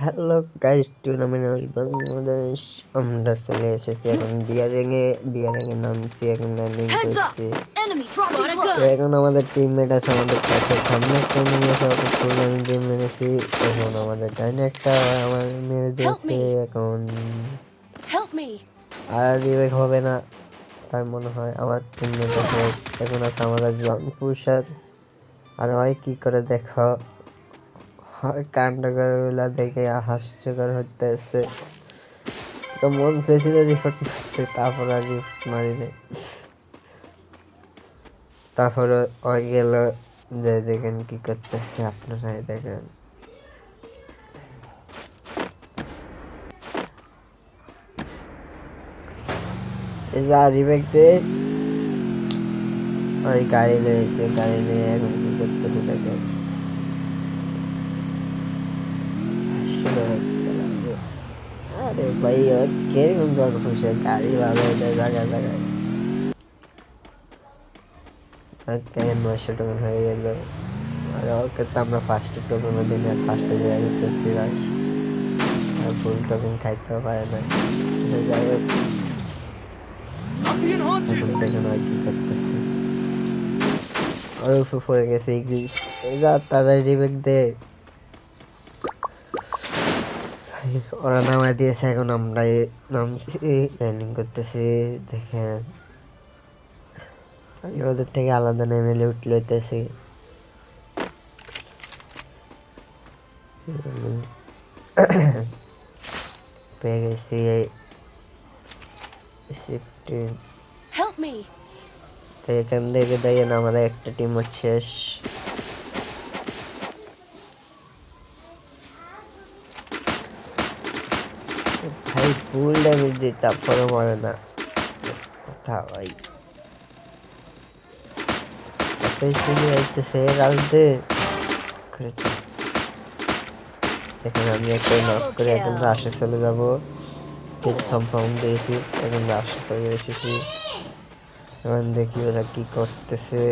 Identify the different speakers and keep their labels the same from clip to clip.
Speaker 1: Hello guys, tournament Bangladesh আমরা চলে এসেছি এখন বিয়ারিং এ নামছি, এখন ল্যান্ডিং করছি। তো এখন আমাদের টিমমেট আছে আমাদের কাছে, সামনে একটা নিয়ে এসে ওকে টুর্নামেন্টে মেরেছি। এখন আমাদের ডাইনে একটা আমার মেরে দিয়েছে, এখন আর রিবেক হবে না তাই মনে হয়। আমার টিমমেট আছে এখন আছে আমাদের জনপুর স্যার, আর ভাই কি করে দেখো কাণ্ডগুলা দেখে হাস্যকর হতেছে। তো মন চেয়েছিল রিপোর্ট মারতে, তারপর আর রিপোর্ট মারিনি। তারপরে ওই গেল, যে দেখেন কি করতেছে, আপনারাই দেখেন। এই যে রিবেক দে ওই গাড়ি লয়েছে, গাড়ি নিয়ে এখন কি করতেছে দেখেন। আরে ভাই কেরকম জন খুশি, গাড়ি বাজায় দেয় জায়গায় জায়গায়। 900 টোকেন হয়ে গেল, আর ওকে তো আমরা ফার্স্টে টোকেনও দিই না, ফার্স্টে যাই করছি আর ফুল টোকেন খাইতেও পারে না। যাই হোক, এখন দেখেন আর কি করতেছে। ওর উপর পড়ে গেছে ইংলিশ, যা তাদের রিবেক দে। ওরা নামায় দিয়েছে, এখন আমরা নামছি, ল্যান্ডিং করতেছি। দেখেন আমি ওদের থেকে আলাদা নেমে লুট লইতেছি। পেয়ে গেছি তো এখান থেকে দেখেন আমাদের একটা টিম শেষ। ভাই ফুল ড্যামেজ দিই তারপরে মরে না, কথা ভাই কতই চলে যাইতেছে রাউন্ডে। এখন আমি একটা নক করে এখন রাশে চলে যাবো, কনফার্ম দিয়েছি, এখন রাশে চলে এসেছি। এখন দেখি ওরা কি করতেছে।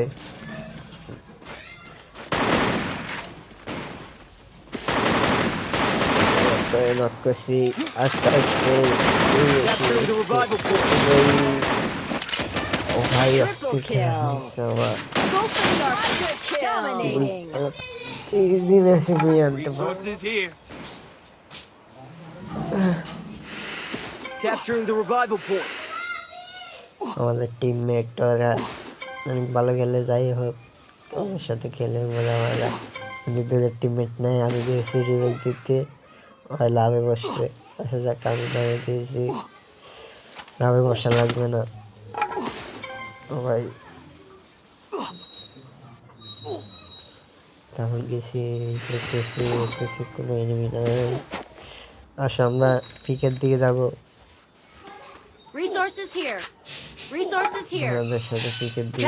Speaker 1: নক করছি, আস্তে আস্তে ও ভাই অস্থির আমার ইজি ম্যাচে নিয়ে আনতে পারবো। আমাদের টিমমেট ওরা অনেক ভালো খেলে, যাই হোক ওর সাথে খেলে মজা মজা। কিন্তু দূরের টিমমেট নেই, আমি দিয়েছি রিবেক দিতে, ওই লাভে বসছে। আচ্ছা যাক, আমি নামে দিয়েছি, লাভে বসা লাগবে না। ও ভাই তাহলে গেছি, দেখতেছি কোনো এনিমি নাই। আসো আমরা পিকের দিকে যাবো, আমাদের সাথে পিকের দিকে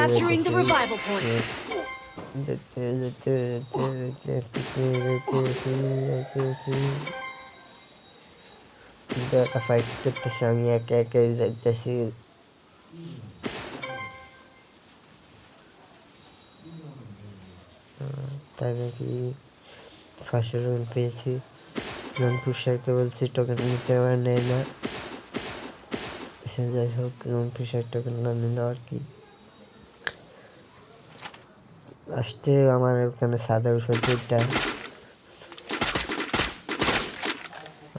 Speaker 1: যেতে যেতে যেতে কিন্তু একটা ফাইট করতেছি, আমি একে একে যাইতেছি। তাই নাকি ফার্স্ট টোকেন পেয়েছি, রংপুর স্যারকে বলছি টোকেন নিতে আবার নেয় না। যাই হোক, রংপুর স্যার টোকেন না নিল আর কি। লাস্টে আমার ওখানে সাদা ওষুধ দুইটা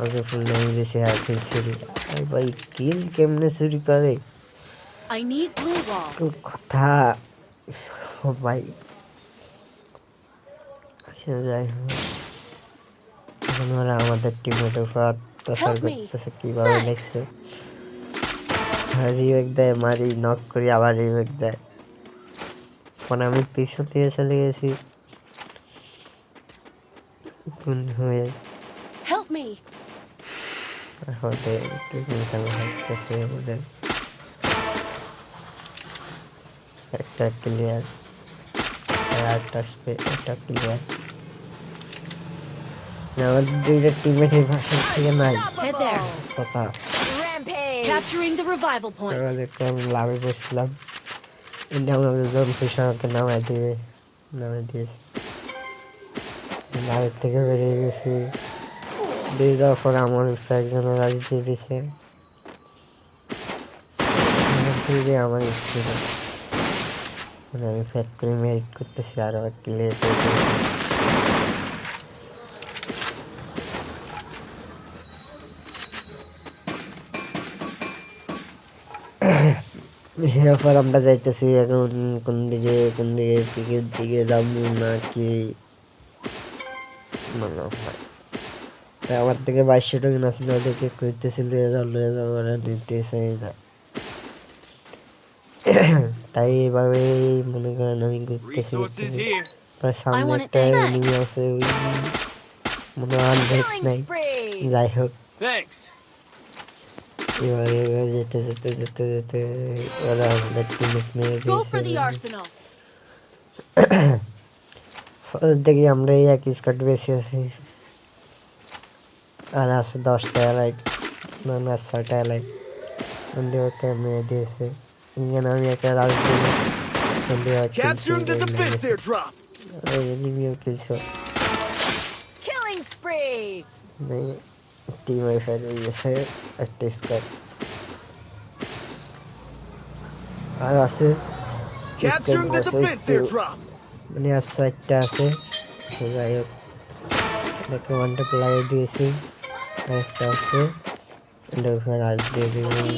Speaker 1: ওকে ফুল নামিয়ে দিয়েছে, আর কিল চুরি। আর ভাই কিল কেমনে চুরি করে কথা ভাই। আচ্ছা যাই হোক, এখন ওরা আমাদের টিমের উপর অত্যাচার করতেছে, কিভাবে দেখছে। রিবেক দেয়, মারি নক করি, আবার রিবেক দেয়। মানে আমি পিছন থেকে চলে গেছি হয়ে, ওদের খেলা হাঁটতেছে। ওদের একটা ক্লিয়ার, একটা ক্লিয়ার। আমাদের দুইটা টিমের এই ভাষার থেকে নাই কথা। আমি লাভে বসছিলাম, আমাদের জন কৃষককে নামাই দিয়েছে, লাভের থেকে বেরিয়ে গেছি। দিয়ে দেওয়ার পর আমার একজনের রাজ দিয়ে দিছে, আমার ছিল মানে আমি ফ্যাট করে মেরিট করতেছি আরো একটু লেট হয়ে গেছে। এরপর আমরা যাইতেছি এখন কোন দিকে পিকের দিকে যাবো নাকি মনে হয় আমার থেকে 2200 টাকা আসছিল, ওদেরকে করতেছিল লয়ে যাবো নিতে চাই না, তাই এইভাবেই মনে করেন আমি ঘুরতেছি সামনে একটা এনিমি আছে, ওই মনে হয় নাই, যাই হোক এবার যেতে যেতে যেতে যেতে ওরা আমাদের টিমমেট মেরে দিয়েছে। দেখি আমরা এই এক স্কট বেশি আছি, আর আছে 10টা লাইট না 6টা লাইট ওকে মেরে দিয়েছে। ইঞ্জান আমি একটা রাজ এনিমিও কিলছো টিম ওয়াইফাই গেছে একটা স্কট আর আছে মানে আর 4টা আছে, যাই হোক ওয়ানটা লাগিয়ে দিয়েছি, আরেকটা আছে এটার উপর রাজ দিয়ে দিবি।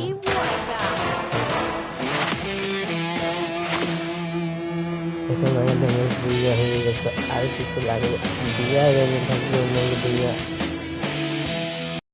Speaker 1: এখন আমাদের ম্যাচ দুইয়া হয়ে গেছে, আর কিছু লাগে দিয়া থাকলে অন্য দুইয়া